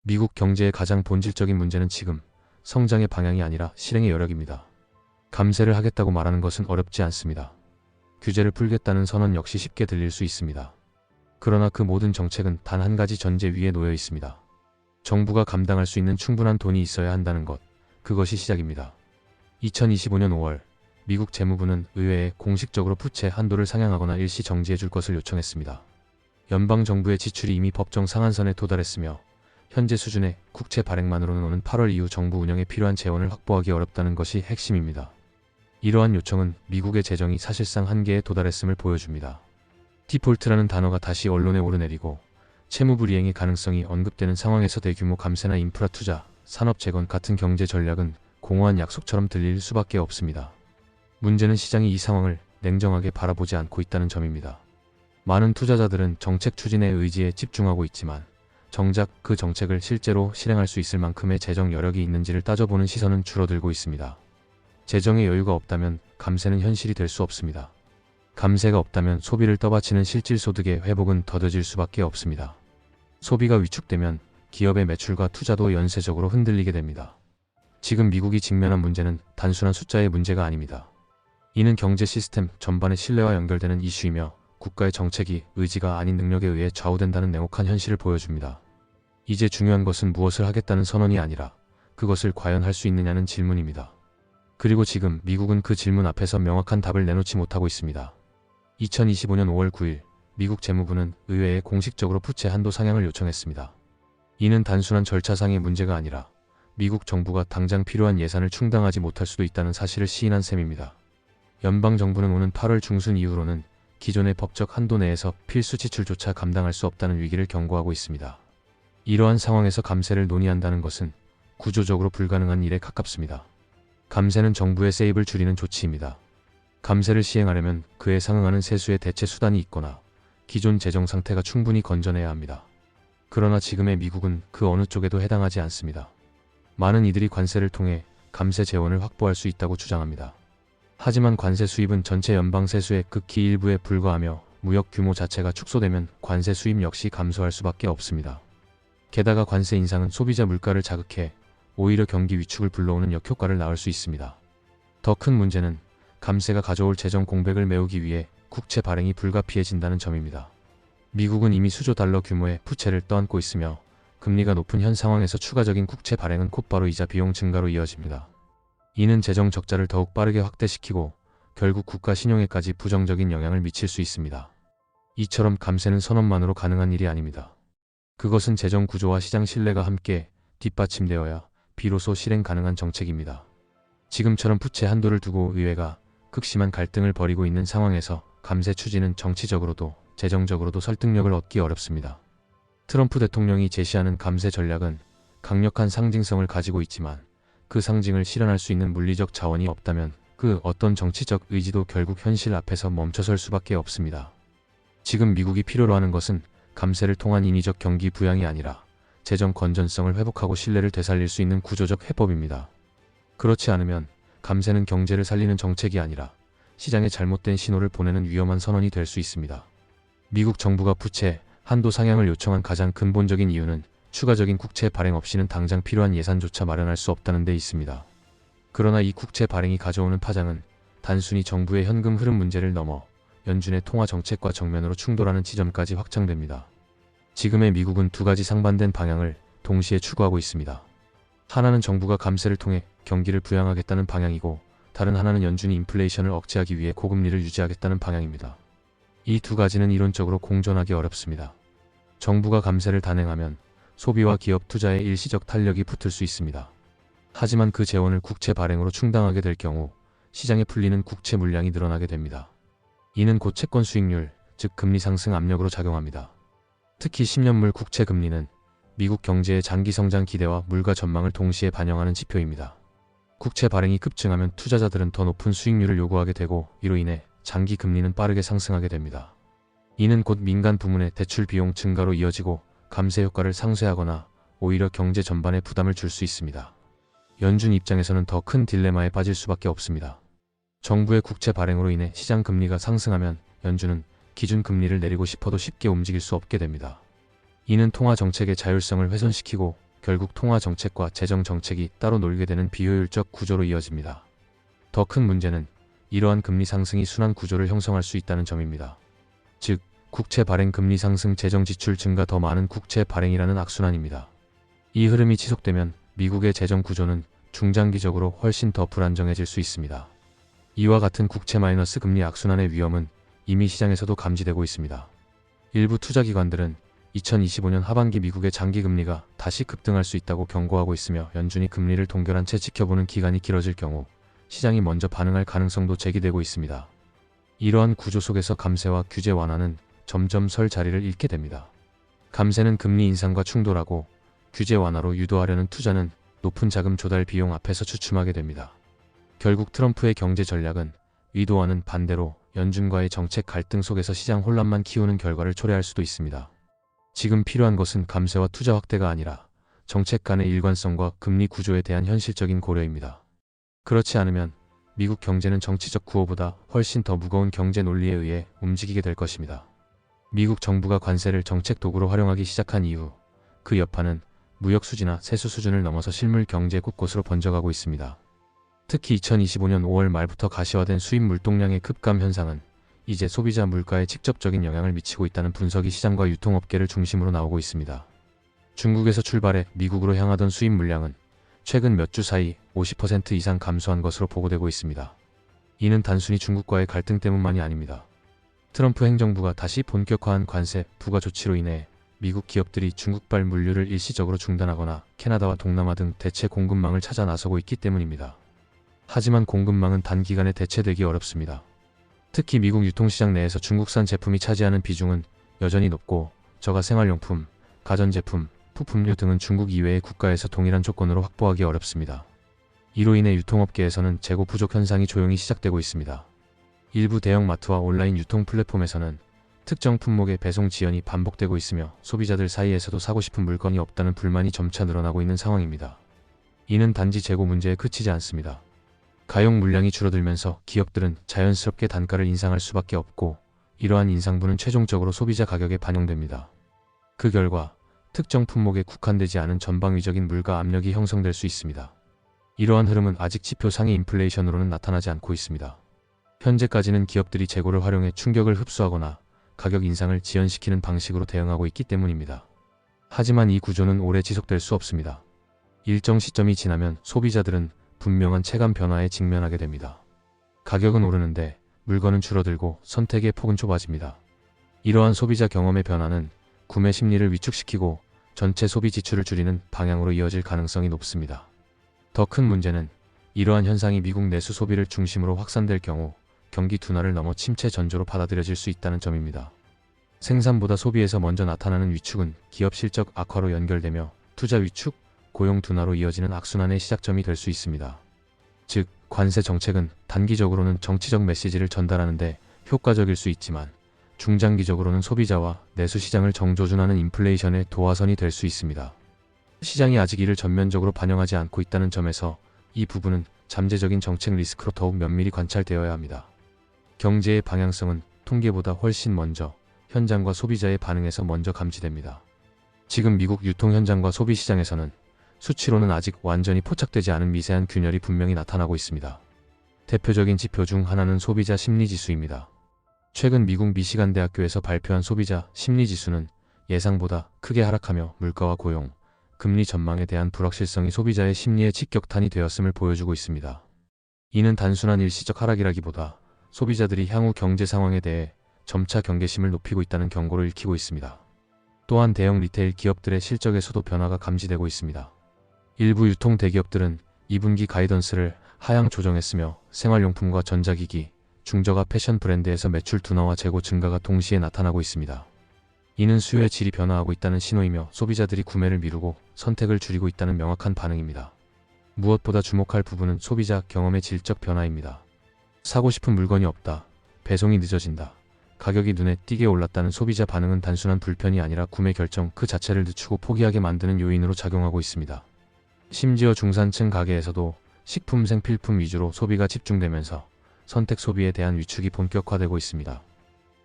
미국 경제의 가장 본질적인 문제는 지금 성장의 방향이 아니라 실행의 여력입니다. 감세를 하겠다고 말하는 것은 어렵지 않습니다. 규제를 풀겠다는 선언 역시 쉽게 들릴 수 있습니다. 그러나 그 모든 정책은 단 한 가지 전제 위에 놓여 있습니다. 정부가 감당할 수 있는 충분한 돈이 있어야 한다는 것, 그것이 시작입니다. 2025년 5월, 미국 재무부는 의회에 공식적으로 부채 한도를 상향하거나 일시 정지해 줄 것을 요청했습니다. 연방정부의 지출이 이미 법정 상한선에 도달했으며 현재 수준의 국채 발행만으로는 오는 8월 이후 정부 운영에 필요한 재원을 확보하기 어렵다는 것이 핵심입니다. 이러한 요청은 미국의 재정이 사실상 한계에 도달했음을 보여줍니다. 디폴트라는 단어가 다시 언론에 오르내리고 채무 불이행의 가능성이 언급되는 상황에서 대규모 감세나 인프라 투자, 산업 재건 같은 경제 전략은 공허한 약속처럼 들릴 수밖에 없습니다. 문제는 시장이 이 상황을 냉정하게 바라보지 않고 있다는 점입니다. 많은 투자자들은 정책 추진의 의지에 집중하고 있지만 정작 그 정책을 실제로 실행할 수 있을 만큼의 재정 여력이 있는지를 따져보는 시선은 줄어들고 있습니다. 재정의 여유가 없다면 감세는 현실이 될 수 없습니다. 감세가 없다면 소비를 떠받치는 실질소득의 회복은 더뎌질 수밖에 없습니다. 소비가 위축되면 기업의 매출과 투자도 연쇄적으로 흔들리게 됩니다. 지금 미국이 직면한 문제는 단순한 숫자의 문제가 아닙니다. 이는 경제 시스템 전반의 신뢰와 연결되는 이슈이며 국가의 정책이 의지가 아닌 능력에 의해 좌우된다는 냉혹한 현실을 보여줍니다. 이제 중요한 것은 무엇을 하겠다는 선언이 아니라 그것을 과연 할 수 있느냐는 질문입니다. 그리고 지금 미국은 그 질문 앞에서 명확한 답을 내놓지 못하고 있습니다. 2025년 5월 9일 미국 재무부는 의회에 공식적으로 부채 한도 상향을 요청했습니다. 이는 단순한 절차상의 문제가 아니라 미국 정부가 당장 필요한 예산을 충당하지 못할 수도 있다는 사실을 시인한 셈입니다. 연방정부는 오는 8월 중순 이후로는 기존의 법적 한도 내에서 필수 지출조차 감당할 수 없다는 위기를 경고하고 있습니다. 이러한 상황에서 감세를 논의한다는 것은 구조적으로 불가능한 일에 가깝습니다. 감세는 정부의 세입을 줄이는 조치입니다. 감세를 시행하려면 그에 상응하는 세수의 대체 수단이 있거나 기존 재정 상태가 충분히 건전해야 합니다. 그러나 지금의 미국은 그 어느 쪽에도 해당하지 않습니다. 많은 이들이 관세를 통해 감세 재원을 확보할 수 있다고 주장합니다. 하지만 관세 수입은 전체 연방 세수의 극히 일부에 불과하며 무역 규모 자체가 축소되면 관세 수입 역시 감소할 수밖에 없습니다. 게다가 관세 인상은 소비자 물가를 자극해 오히려 경기 위축을 불러오는 역효과를 낳을 수 있습니다. 더 큰 문제는 감세가 가져올 재정 공백을 메우기 위해 국채 발행이 불가피해진다는 점입니다. 미국은 이미 수조 달러 규모의 부채를 떠안고 있으며 금리가 높은 현 상황에서 추가적인 국채 발행은 곧바로 이자 비용 증가로 이어집니다. 이는 재정 적자를 더욱 빠르게 확대시키고 결국 국가 신용에까지 부정적인 영향을 미칠 수 있습니다. 이처럼 감세는 선언만으로 가능한 일이 아닙니다. 그것은 재정 구조와 시장 신뢰가 함께 뒷받침되어야 비로소 실행 가능한 정책입니다. 지금처럼 부채 한도를 두고 의회가 극심한 갈등을 벌이고 있는 상황에서 감세 추진은 정치적으로도 재정적으로도 설득력을 얻기 어렵습니다. 트럼프 대통령이 제시하는 감세 전략은 강력한 상징성을 가지고 있지만 그 상징을 실현할 수 있는 물리적 자원이 없다면 그 어떤 정치적 의지도 결국 현실 앞에서 멈춰설 수밖에 없습니다. 지금 미국이 필요로 하는 것은 감세를 통한 인위적 경기 부양이 아니라 재정 건전성을 회복하고 신뢰를 되살릴 수 있는 구조적 해법입니다. 그렇지 않으면 감세는 경제를 살리는 정책이 아니라 시장에 잘못된 신호를 보내는 위험한 선언이 될 수 있습니다. 미국 정부가 부채 한도 상향을 요청한 가장 근본적인 이유는 추가적인 국채 발행 없이는 당장 필요한 예산조차 마련할 수 없다는 데 있습니다. 그러나 이 국채 발행이 가져오는 파장은 단순히 정부의 현금 흐름 문제를 넘어 연준의 통화 정책과 정면으로 충돌하는 지점까지 확장됩니다. 지금의 미국은 두 가지 상반된 방향을 동시에 추구하고 있습니다. 하나는 정부가 감세를 통해 경기를 부양하겠다는 방향이고 다른 하나는 연준이 인플레이션을 억제하기 위해 고금리를 유지하겠다는 방향입니다. 이 두 가지는 이론적으로 공존하기 어렵습니다. 정부가 감세를 단행하면 소비와 기업 투자에 일시적 탄력이 붙을 수 있습니다. 하지만 그 재원을 국채 발행으로 충당하게 될 경우 시장에 풀리는 국채 물량이 늘어나게 됩니다. 이는 곧 채권 수익률, 즉 금리 상승 압력으로 작용합니다. 특히 10년물 국채 금리는 미국 경제의 장기 성장 기대와 물가 전망을 동시에 반영하는 지표입니다. 국채 발행이 급증하면 투자자들은 더 높은 수익률을 요구하게 되고 이로 인해 장기 금리는 빠르게 상승하게 됩니다. 이는 곧 민간 부문의 대출 비용 증가로 이어지고 감세 효과를 상쇄하거나 오히려 경제 전반에 부담을 줄 수 있습니다. 연준 입장에서는 더 큰 딜레마에 빠질 수밖에 없습니다. 정부의 국채 발행으로 인해 시장 금리가 상승하면 연준은 기준 금리를 내리고 싶어도 쉽게 움직일 수 없게 됩니다. 이는 통화 정책의 자율성을 훼손시키고 결국 통화 정책과 재정 정책이 따로 놀게 되는 비효율적 구조로 이어집니다. 더 큰 문제는 이러한 금리 상승이 순환 구조를 형성할 수 있다는 점입니다. 즉, 국채 발행 금리 상승 재정 지출 증가 더 많은 국채 발행이라는 악순환입니다. 이 흐름이 지속되면 미국의 재정 구조는 중장기적으로 훨씬 더 불안정해질 수 있습니다. 이와 같은 국채 마이너스 금리 악순환의 위험은 이미 시장에서도 감지되고 있습니다. 일부 투자기관들은 2025년 하반기 미국의 장기 금리가 다시 급등할 수 있다고 경고하고 있으며 연준이 금리를 동결한 채 지켜보는 기간이 길어질 경우 시장이 먼저 반응할 가능성도 제기되고 있습니다. 이러한 구조 속에서 감세와 규제 완화는 점점 설 자리를 잃게 됩니다. 감세는 금리 인상과 충돌하고 규제 완화로 유도하려는 투자는 높은 자금 조달 비용 앞에서 주춤하게 됩니다. 결국 트럼프의 경제 전략은 의도와는 반대로 연준과의 정책 갈등 속에서 시장 혼란만 키우는 결과를 초래할 수도 있습니다. 지금 필요한 것은 감세와 투자 확대가 아니라 정책 간의 일관성과 금리 구조에 대한 현실적인 고려입니다. 그렇지 않으면 미국 경제는 정치적 구호보다 훨씬 더 무거운 경제 논리에 의해 움직이게 될 것입니다. 미국 정부가 관세를 정책 도구로 활용하기 시작한 이후 그 여파는 무역 수지나 세수 수준을 넘어서 실물 경제 곳곳으로 번져가고 있습니다. 특히 2025년 5월 말부터 가시화된 수입 물동량의 급감 현상은 이제 소비자 물가에 직접적인 영향을 미치고 있다는 분석이 시장과 유통업계를 중심으로 나오고 있습니다. 중국에서 출발해 미국으로 향하던 수입 물량은 최근 몇 주 사이 50% 이상 감소한 것으로 보고되고 있습니다. 이는 단순히 중국과의 갈등 때문만이 아닙니다. 트럼프 행정부가 다시 본격화한 관세 부과 조치로 인해 미국 기업들이 중국발 물류를 일시적으로 중단하거나 캐나다와 동남아 등 대체 공급망을 찾아 나서고 있기 때문입니다. 하지만 공급망은 단기간에 대체되기 어렵습니다. 특히 미국 유통시장 내에서 중국산 제품이 차지하는 비중은 여전히 높고 저가 생활용품, 가전제품, 부품류 등은 중국 이외의 국가에서 동일한 조건으로 확보하기 어렵습니다. 이로 인해 유통업계에서는 재고 부족 현상이 조용히 시작되고 있습니다. 일부 대형 마트와 온라인 유통 플랫폼에서는 특정 품목의 배송 지연이 반복되고 있으며 소비자들 사이에서도 사고 싶은 물건이 없다는 불만이 점차 늘어나고 있는 상황입니다. 이는 단지 재고 문제에 그치지 않습니다. 가용 물량이 줄어들면서 기업들은 자연스럽게 단가를 인상할 수밖에 없고 이러한 인상분은 최종적으로 소비자 가격에 반영됩니다. 그 결과 특정 품목에 국한되지 않은 전방위적인 물가 압력이 형성될 수 있습니다. 이러한 흐름은 아직 지표 상위 인플레이션으로는 나타나지 않고 있습니다. 현재까지는 기업들이 재고를 활용해 충격을 흡수하거나 가격 인상을 지연시키는 방식으로 대응하고 있기 때문입니다. 하지만 이 구조는 오래 지속될 수 없습니다. 일정 시점이 지나면 소비자들은 분명한 체감 변화에 직면하게 됩니다. 가격은 오르는데 물건은 줄어들고 선택의 폭은 좁아집니다. 이러한 소비자 경험의 변화는 구매 심리를 위축시키고 전체 소비 지출을 줄이는 방향으로 이어질 가능성이 높습니다. 더 큰 문제는 이러한 현상이 미국 내수 소비를 중심으로 확산될 경우 경기 둔화를 넘어 침체 전조로 받아들여질 수 있다는 점입니다. 생산보다 소비에서 먼저 나타나는 위축은 기업 실적 악화로 연결되며 투자 위축, 고용 둔화로 이어지는 악순환의 시작점이 될 수 있습니다. 즉, 관세 정책은 단기적으로는 정치적 메시지를 전달하는데 효과적일 수 있지만 중장기적으로는 소비자와 내수 시장을 정조준하는 인플레이션의 도화선이 될 수 있습니다. 시장이 아직 이를 전면적으로 반영하지 않고 있다는 점에서 이 부분은 잠재적인 정책 리스크로 더욱 면밀히 관찰되어야 합니다. 경제의 방향성은 통계보다 훨씬 먼저 현장과 소비자의 반응에서 먼저 감지됩니다. 지금 미국 유통 현장과 소비 시장에서는 수치로는 아직 완전히 포착되지 않은 미세한 균열이 분명히 나타나고 있습니다. 대표적인 지표 중 하나는 소비자 심리지수입니다. 최근 미국 미시간 대학교에서 발표한 소비자 심리지수는 예상보다 크게 하락하며 물가와 고용, 금리 전망에 대한 불확실성이 소비자의 심리에 직격탄이 되었음을 보여주고 있습니다. 이는 단순한 일시적 하락이라기보다 소비자들이 향후 경제 상황에 대해 점차 경계심을 높이고 있다는 경고를 읽히고 있습니다. 또한 대형 리테일 기업들의 실적에서도 변화가 감지되고 있습니다. 일부 유통 대기업들은 2분기 가이던스를 하향 조정했으며 생활용품과 전자기기, 중저가 패션 브랜드에서 매출 둔화와 재고 증가가 동시에 나타나고 있습니다. 이는 수요의 질이 변화하고 있다는 신호이며 소비자들이 구매를 미루고 선택을 줄이고 있다는 명확한 반응입니다. 무엇보다 주목할 부분은 소비자 경험의 질적 변화입니다. 사고 싶은 물건이 없다, 배송이 늦어진다, 가격이 눈에 띄게 올랐다는 소비자 반응은 단순한 불편이 아니라 구매 결정 그 자체를 늦추고 포기하게 만드는 요인으로 작용하고 있습니다. 심지어 중산층 가게에서도 식품 생필품 위주로 소비가 집중되면서 선택 소비에 대한 위축이 본격화되고 있습니다.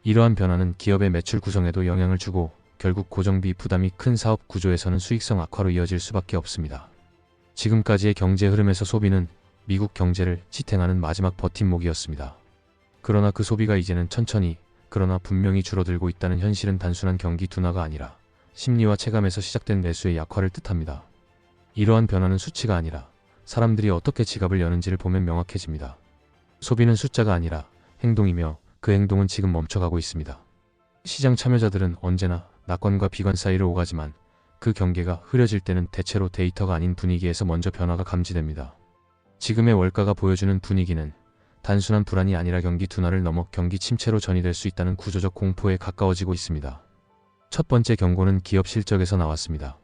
이러한 변화는 기업의 매출 구성에도 영향을 주고 결국 고정비 부담이 큰 사업 구조에서는 수익성 악화로 이어질 수밖에 없습니다. 지금까지의 경제 흐름에서 소비는 미국 경제를 지탱하는 마지막 버팀목이었습니다. 그러나 그 소비가 이제는 천천히 그러나 분명히 줄어들고 있다는 현실은 단순한 경기 둔화가 아니라 심리와 체감에서 시작된 매수의 약화를 뜻합니다. 이러한 변화는 수치가 아니라 사람들이 어떻게 지갑을 여는지를 보면 명확해집니다. 소비는 숫자가 아니라 행동이며 그 행동은 지금 멈춰가고 있습니다. 시장 참여자들은 언제나 낙관과 비관 사이를 오가지만 그 경계가 흐려질 때는 대체로 데이터가 아닌 분위기에서 먼저 변화가 감지됩니다. 지금의 월가가 보여주는 분위기는 단순한 불안이 아니라 경기 둔화를 넘어 경기 침체로 전이될 수 있다는 구조적 공포에 가까워지고 있습니다. 첫 번째 경고는 기업 실적에서 나왔습니다.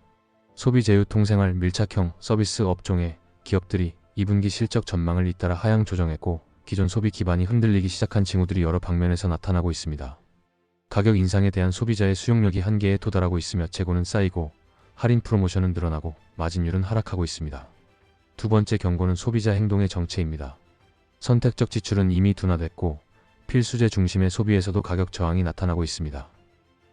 소비 제휴 통생활 밀착형 서비스 업종의 기업들이 2분기 실적 전망을 잇따라 하향 조정했고 기존 소비 기반이 흔들리기 시작한 징후들이 여러 방면에서 나타나고 있습니다. 가격 인상에 대한 소비자의 수용력이 한계에 도달하고 있으며 재고는 쌓이고 할인 프로모션은 늘어나고 마진율은 하락하고 있습니다. 두 번째 경고는 소비자 행동의 정체입니다. 선택적 지출은 이미 둔화됐고 필수재 중심의 소비에서도 가격 저항이 나타나고 있습니다.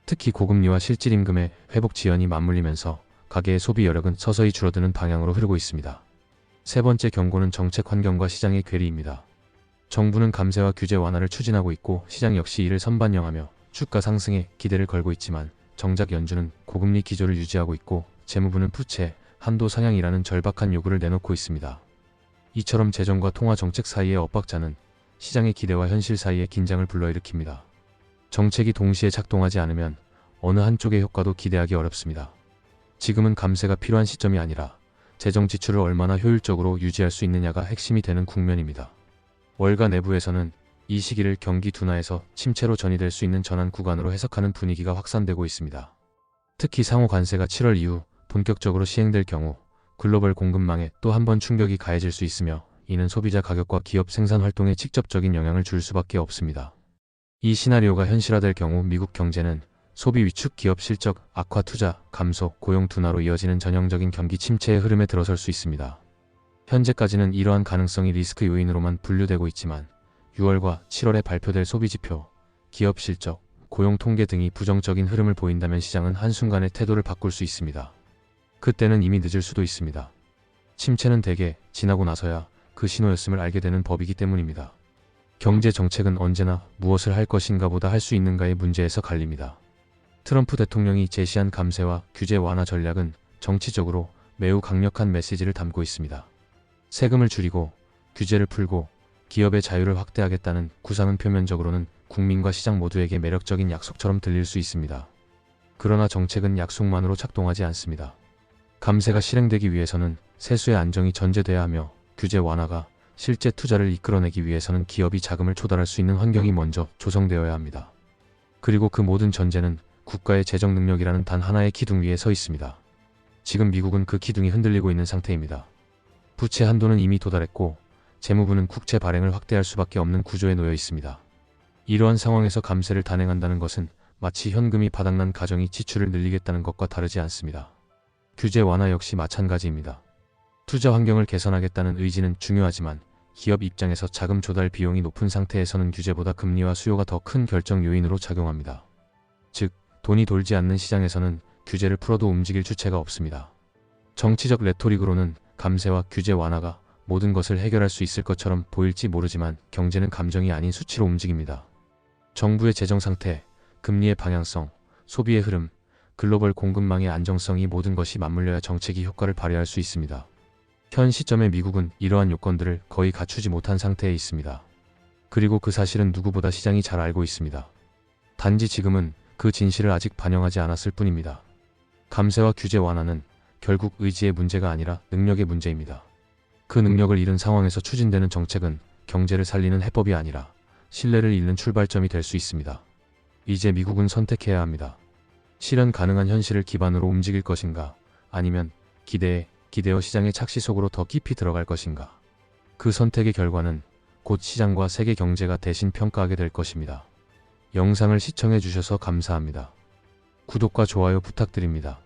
특히 고금리와 실질임금의 회복 지연이 맞물리면서 가계의 소비 여력은 서서히 줄어드는 방향으로 흐르고 있습니다. 세 번째 경고는 정책 환경과 시장의 괴리입니다. 정부는 감세와 규제 완화를 추진하고 있고 시장 역시 이를 선반영하며 주가 상승에 기대를 걸고 있지만 정작 연준은 고금리 기조를 유지하고 있고 재무부는 부채 한도 상향이라는 절박한 요구를 내놓고 있습니다. 이처럼 재정과 통화 정책 사이의 엇박자는 시장의 기대와 현실 사이의 긴장을 불러일으킵니다. 정책이 동시에 작동하지 않으면 어느 한쪽의 효과도 기대하기 어렵습니다. 지금은 감세가 필요한 시점이 아니라 재정 지출을 얼마나 효율적으로 유지할 수 있느냐가 핵심이 되는 국면입니다. 월가 내부에서는 이 시기를 경기 둔화에서 침체로 전이될 수 있는 전환 구간으로 해석하는 분위기가 확산되고 있습니다. 특히 상호 관세가 7월 이후 본격적으로 시행될 경우 글로벌 공급망에 또 한 번 충격이 가해질 수 있으며 이는 소비자 가격과 기업 생산 활동에 직접적인 영향을 줄 수밖에 없습니다. 이 시나리오가 현실화될 경우 미국 경제는 소비 위축, 기업 실적 악화, 투자 감소, 고용 둔화로 이어지는 전형적인 경기 침체의 흐름에 들어설 수 있습니다. 현재까지는 이러한 가능성이 리스크 요인으로만 분류되고 있지만 6월과 7월에 발표될 소비지표, 기업 실적, 고용 통계 등이 부정적인 흐름을 보인다면 시장은 한순간에 태도를 바꿀 수 있습니다. 그때는 이미 늦을 수도 있습니다. 침체는 대개 지나고 나서야 그 신호였음을 알게 되는 법이기 때문입니다. 경제 정책은 언제나 무엇을 할 것인가 보다 할 수 있는가의 문제에서 갈립니다. 트럼프 대통령이 제시한 감세와 규제 완화 전략은 정치적으로 매우 강력한 메시지를 담고 있습니다. 세금을 줄이고 규제를 풀고 기업의 자유를 확대하겠다는 구상은 표면적으로는 국민과 시장 모두에게 매력적인 약속처럼 들릴 수 있습니다. 그러나 정책은 약속만으로 작동하지 않습니다. 감세가 실행되기 위해서는 세수의 안정이 전제돼야 하며 규제 완화가 실제 투자를 이끌어내기 위해서는 기업이 자금을 조달할 수 있는 환경이 먼저 조성되어야 합니다. 그리고 그 모든 전제는 국가의 재정 능력이라는 단 하나의 기둥 위에 서 있습니다. 지금 미국은 그 기둥이 흔들리고 있는 상태입니다. 부채 한도는 이미 도달했고 재무부는 국채 발행을 확대할 수밖에 없는 구조에 놓여 있습니다. 이러한 상황에서 감세를 단행한다는 것은 마치 현금이 바닥난 가정이 지출을 늘리겠다는 것과 다르지 않습니다. 규제 완화 역시 마찬가지입니다. 투자 환경을 개선하겠다는 의지는 중요하지만 기업 입장에서 자금 조달 비용이 높은 상태에서는 규제보다 금리와 수요가 더 큰 결정 요인으로 작용합니다. 즉, 돈이 돌지 않는 시장에서는 규제를 풀어도 움직일 주체가 없습니다. 정치적 레토릭으로는 감세와 규제 완화가 모든 것을 해결할 수 있을 것처럼 보일지 모르지만 경제는 감정이 아닌 수치로 움직입니다. 정부의 재정 상태, 금리의 방향성, 소비의 흐름, 글로벌 공급망의 안정성이 모든 것이 맞물려야 정책이 효과를 발휘할 수 있습니다. 현 시점에 미국은 이러한 요건들을 거의 갖추지 못한 상태에 있습니다. 그리고 그 사실은 누구보다 시장이 잘 알고 있습니다. 단지 지금은 그 진실을 아직 반영하지 않았을 뿐입니다. 감세와 규제 완화는 결국 의지의 문제가 아니라 능력의 문제입니다. 그 능력을 잃은 상황에서 추진되는 정책은 경제를 살리는 해법이 아니라 신뢰를 잃는 출발점이 될 수 있습니다. 이제 미국은 선택해야 합니다. 실현 가능한 현실을 기반으로 움직일 것인가, 아니면 기대어 시장의 착시 속으로 더 깊이 들어갈 것인가. 그 선택의 결과는 곧 시장과 세계 경제가 대신 평가하게 될 것입니다. 영상을 시청해 주셔서 감사합니다. 구독과 좋아요 부탁드립니다.